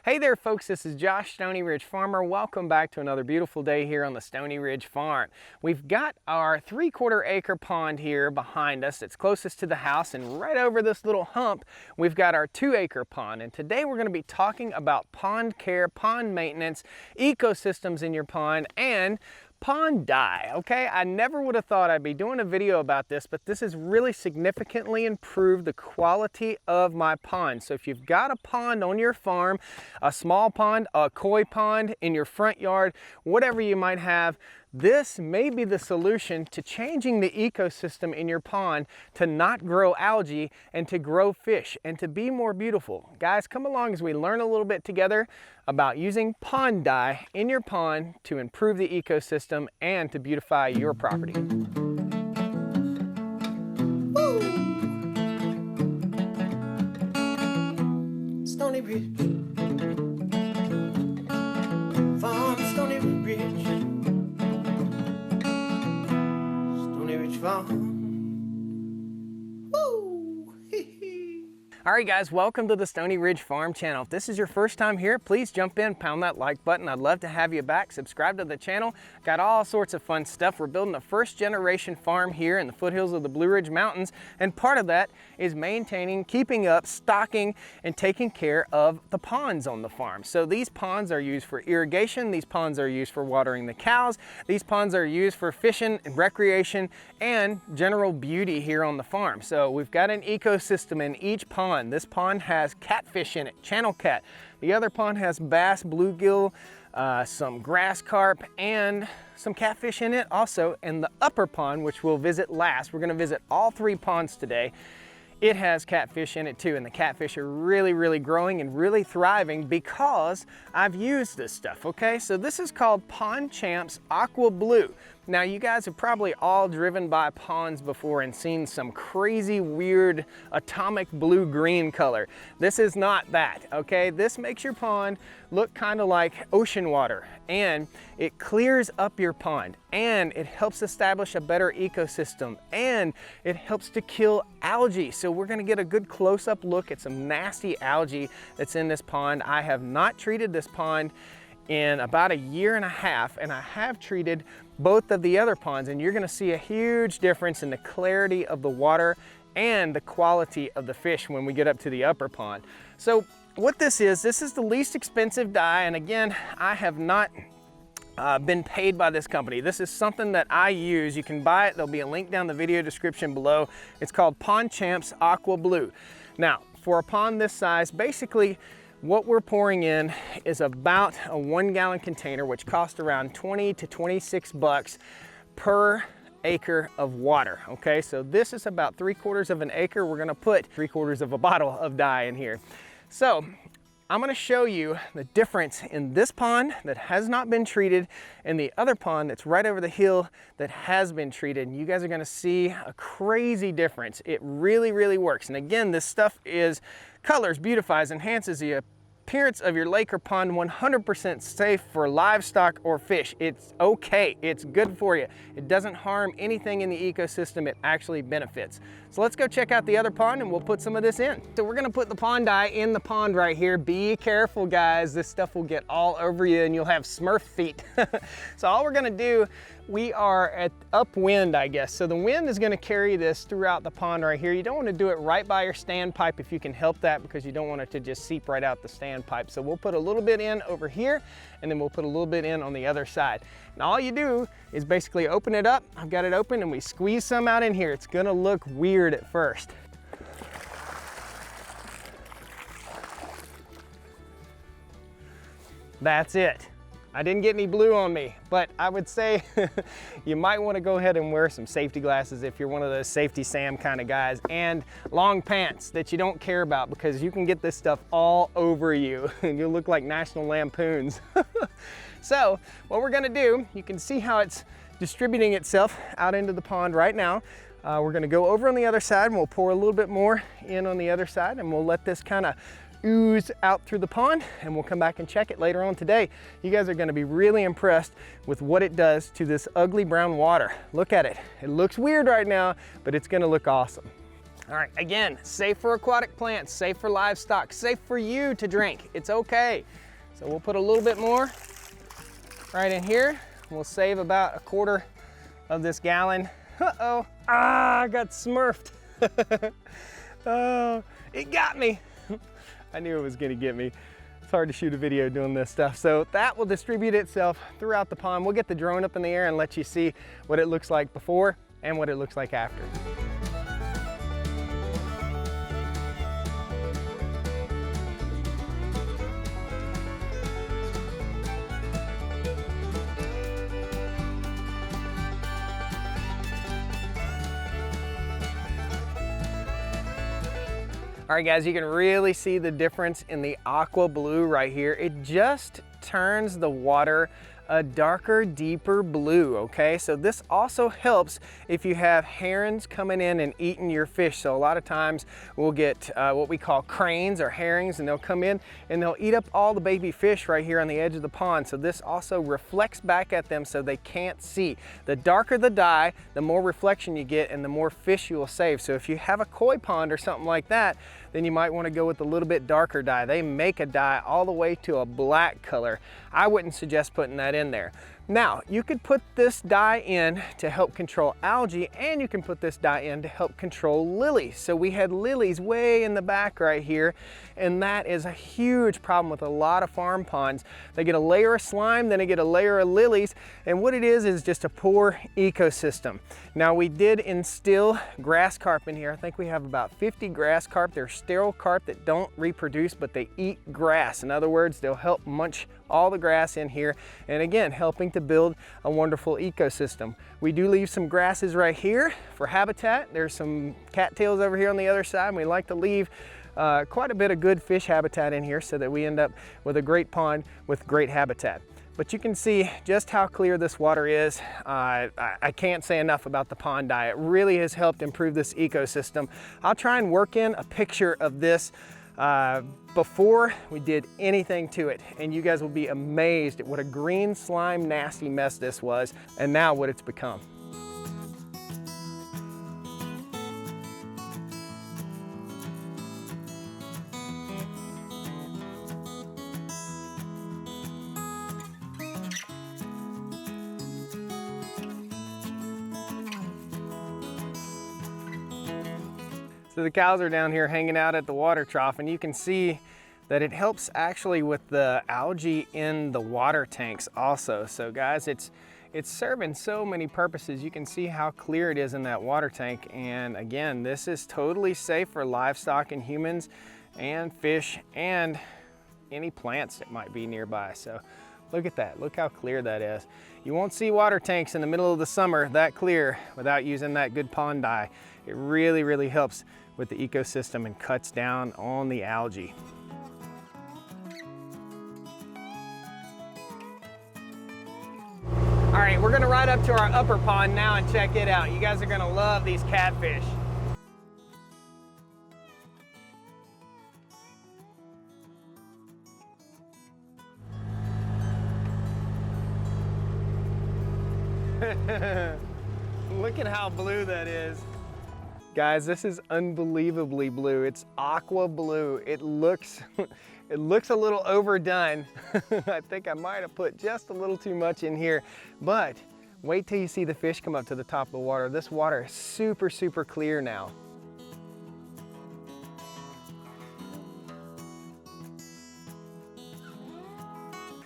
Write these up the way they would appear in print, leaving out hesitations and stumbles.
Hey there folks, this is Josh, Stoney Ridge Farmer. Welcome back to another beautiful day here on the Stoney Ridge Farm. We've got our 3/4 acre pond here behind us. It's closest to the house, and right over this little hump, we've got our 2-acre pond. And today we're gonna be talking about pond care, pond maintenance, ecosystems in your pond, and pond dye. Okay, I never would have thought I'd be doing a video about this, but this has really significantly improved the quality of my pond. So if you've got a pond on your farm, a small pond, a koi pond in your front yard, whatever you might have, this may be the solution to changing the ecosystem in your pond to not grow algae and to grow fish and to be more beautiful. Guys, come along as we learn a little bit together about using pond dye in your pond to improve the ecosystem and to beautify your property. Woo! Stoney Ridge Farm, Stoney Ridge. All right guys, welcome to the Stoney Ridge Farm channel. If this is your first time here, please jump in, pound that like button. I'd love to have you back. Subscribe to the channel. Got all sorts of fun stuff. We're building a first generation farm here in the foothills of the Blue Ridge Mountains, and part of that is maintaining, keeping up, stocking, and taking care of the ponds on the farm. So these ponds are used for irrigation, these ponds are used for watering the cows, these ponds are used for fishing and recreation and general beauty here on the farm. So we've got an ecosystem in each pond. This pond has catfish in it, channel cat. The other pond has bass, bluegill, some grass carp, and some catfish in it also. And the upper pond, which we'll visit last, we're gonna visit all 3 ponds today. It has catfish in it too, and the catfish are really growing and really thriving because I've used this stuff, okay? So this is called Pond Champs Aqua Blue. Now you guys have probably all driven by ponds before and seen some crazy weird atomic blue-green color. This is not that, okay? This makes your pond look kind of like ocean water, and it clears up your pond, and it helps establish a better ecosystem, and it helps to kill algae. So we're gonna get a good close-up look at some nasty algae that's in this pond. I have not treated this pond in about 1.5 years, and I have treated both of the other ponds, and you're gonna see a huge difference in the clarity of the water and the quality of the fish when we get up to the upper pond. So what this is the least expensive dye, and again, I have not been paid by this company. This is something that I use. You can buy it. There'll be a link down the video description below. It's called Pond Champs Aqua Blue. Now, for a pond this size, basically what we're pouring in is about a 1-gallon container, which costs around 20 to 26 bucks per acre of water. Okay, so this is about 3/4 of an acre. We're gonna put 3/4 of a bottle of dye in here. So I'm gonna show you the difference in this pond that has not been treated and the other pond that's right over the hill that has been treated. And you guys are gonna see a crazy difference. It really works. And again, this stuff is colors, beautifies, enhances the appearance of your lake or pond. 100% safe for livestock or fish. It's okay, it's good for you. It doesn't harm anything in the ecosystem, it actually benefits. So let's go check out the other pond and we'll put some of this in. So we're gonna put the pond dye in the pond right here. Be careful guys, this stuff will get all over you and you'll have Smurf feet. So all we're gonna do, we are at upwind, I guess. So the wind is gonna carry this throughout the pond right here. You don't wanna do it right by your standpipe if you can help that, because you don't want it to just seep right out the standpipe. So we'll put a little bit in over here, and then we'll put a little bit in on the other side. And all you do is basically open it up. I've got it open, and we squeeze some out in here. It's gonna look weird at first. That's it. I didn't get any blue on me, but I would say you might want to go ahead and wear some safety glasses if you're one of those safety Sam kind of guys, and long pants that you don't care about, because you can get this stuff all over you and you'll look like National Lampoons. So what we're gonna do, you can see how it's distributing itself out into the pond right now. We're gonna go over on the other side and we'll pour a little bit more in on the other side, and we'll let this kind of ooze out through the pond, and we'll come back and check it later on today. You guys are going to be really impressed with what it does to this ugly brown water. Look at it. It looks weird right now, but it's going to look awesome. All right, again, safe for aquatic plants, safe for livestock, safe for you to drink. It's okay. So we'll put a little bit more right in here. We'll save about 1/4 of this gallon. Uh-oh, I got smurfed. Oh, it got me. I knew it was gonna get me. It's hard to shoot a video doing this stuff. So that will distribute itself throughout the pond. We'll get the drone up in the air and let you see what it looks like before and what it looks like after. All right guys, you can really see the difference in the aqua blue right here. It just turns the water a darker, deeper blue, okay? So this also helps if you have herons coming in and eating your fish. So a lot of times we'll get what we call cranes or herrings, and they'll come in and they'll eat up all the baby fish right here on the edge of the pond. So this also reflects back at them so they can't see. The darker the dye, the more reflection you get and the more fish you will save. So if you have a koi pond or something like that, then you might want to go with a little bit darker dye. They make a dye all the way to a black color. I wouldn't suggest putting that in there. Now, you could put this dye in to help control algae, and you can put this dye in to help control lilies. So we had lilies way in the back right here, and that is a huge problem with a lot of farm ponds. They get a layer of slime, then they get a layer of lilies, and what it is just a poor ecosystem. Now, we did instill grass carp in here. I think we have about 50 grass carp. They're sterile carp that don't reproduce, but they eat grass. In other words, they'll help munch all the grass in here, and again, helping to build a wonderful ecosystem. We do leave some grasses right here for habitat. There's some cattails over here on the other side, and we like to leave quite a bit of good fish habitat in here so that we end up with a great pond with great habitat. But you can see just how clear this water is. I can't say enough about the pond dye. It really has helped improve this ecosystem. I'll try and work in a picture of this before we did anything to it, and you guys will be amazed at what a green slime nasty mess this was and now what it's become. So the cows are down here hanging out at the water trough, and you can see that it helps actually with the algae in the water tanks also. So guys, it's serving so many purposes. You can see how clear it is in that water tank. And again, this is totally safe for livestock and humans and fish and any plants that might be nearby. So look at that, look how clear that is. You won't see water tanks in the middle of the summer that clear without using that good pond dye. It really, really helps with the ecosystem and cuts down on the algae. All right, we're gonna ride up to our upper pond now and check it out. You guys are gonna love these catfish. Look at how blue that is. Guys, this is unbelievably blue. It's aqua blue. It looks a little overdone. I think I might have put just a little too much in here, but wait till you see the fish come up to the top of the water. This water is super, super clear now.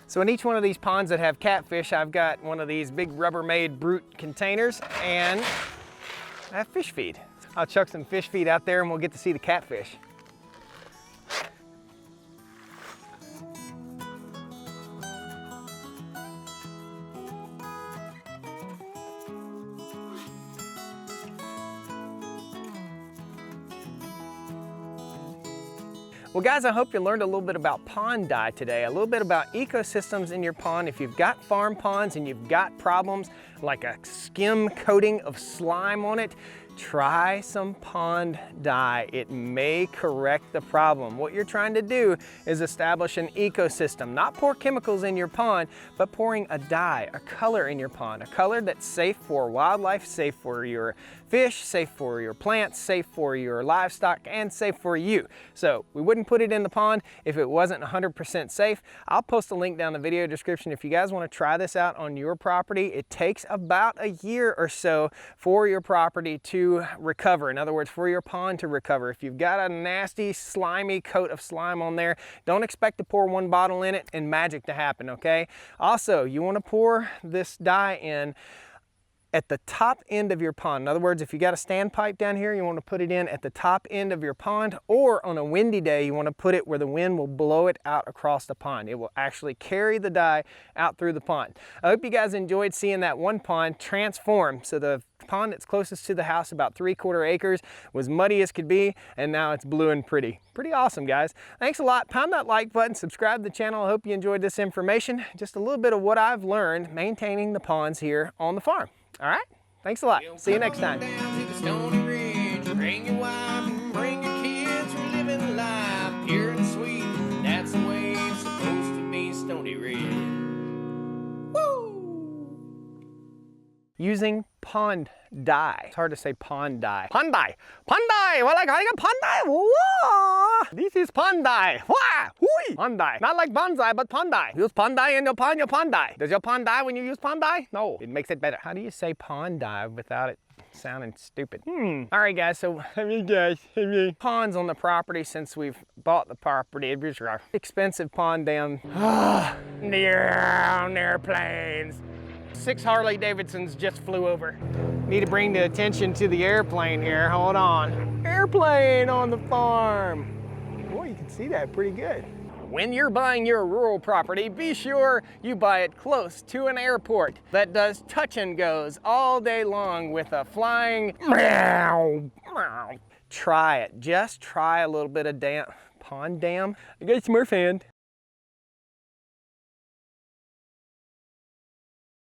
So in each one of these ponds that have catfish, I've got one of these big Rubbermaid Brute containers, and I have fish feed. I'll chuck some fish feed out there and we'll get to see the catfish. Well guys, I hope you learned a little bit about pond dye today, a little bit about ecosystems in your pond. If you've got farm ponds and you've got problems like a skim coating of slime on it, try some pond dye. It may correct the problem. What you're trying to do is establish an ecosystem, not pour chemicals in your pond, but pouring a dye, a color in your pond, a color that's safe for wildlife, safe for your fish, safe for your plants, safe for your livestock, and safe for you. So we wouldn't put it in the pond if it wasn't 100% safe. I'll post a link down in the video description if you guys want to try this out on your property. It takes about a year or so for your property to recover. In other words, for your pond to recover. If you've got a nasty, slimy coat of slime on there, don't expect to pour one bottle in it and magic to happen, okay? Also, you want to pour this dye in at the top end of your pond. In other words, if you got a standpipe down here, you want to put it in at the top end of your pond, or on a windy day, you want to put it where the wind will blow it out across the pond. It will actually carry the dye out through the pond. I hope you guys enjoyed seeing that one pond transform. So the pond that's closest to the house, about 3/4 acres, was muddy as could be, and now it's blue and pretty. Pretty awesome, guys. Thanks a lot. Pound that like button, subscribe to the channel. I hope you enjoyed this information. Just a little bit of what I've learned maintaining the ponds here on the farm. All right, thanks a lot. See you next time. Down to the Stoney Ridge, bring your wife and bring your kids. We're living life pure and sweet. That's the way it's supposed to be, Stoney Ridge. Woo! Using pond dye. It's hard to say pond dye. Pond dye. Pond dye. Well, like a pond dye. Whoa! This is pond dye. Wah! Hui! Pond dye. Not like bonsai, but pond dye. Use pond dye in your pond dye. Does your pond dye when you use pond dye? No, it makes it better. How do you say pond dye without it sounding stupid? All right, guys, so ponds on the property since we've bought the property. Expensive pond down near airplanes. 6 Harley Davidsons just flew over. Need to bring the attention to the airplane here. Hold on. Airplane on the farm. Boy, you can see that pretty good. When you're buying your rural property, be sure you buy it close to an airport that does touch and goes all day long with a flying meow, meow. Try it. Just try a little bit of pond dam. I got a Smurf hand.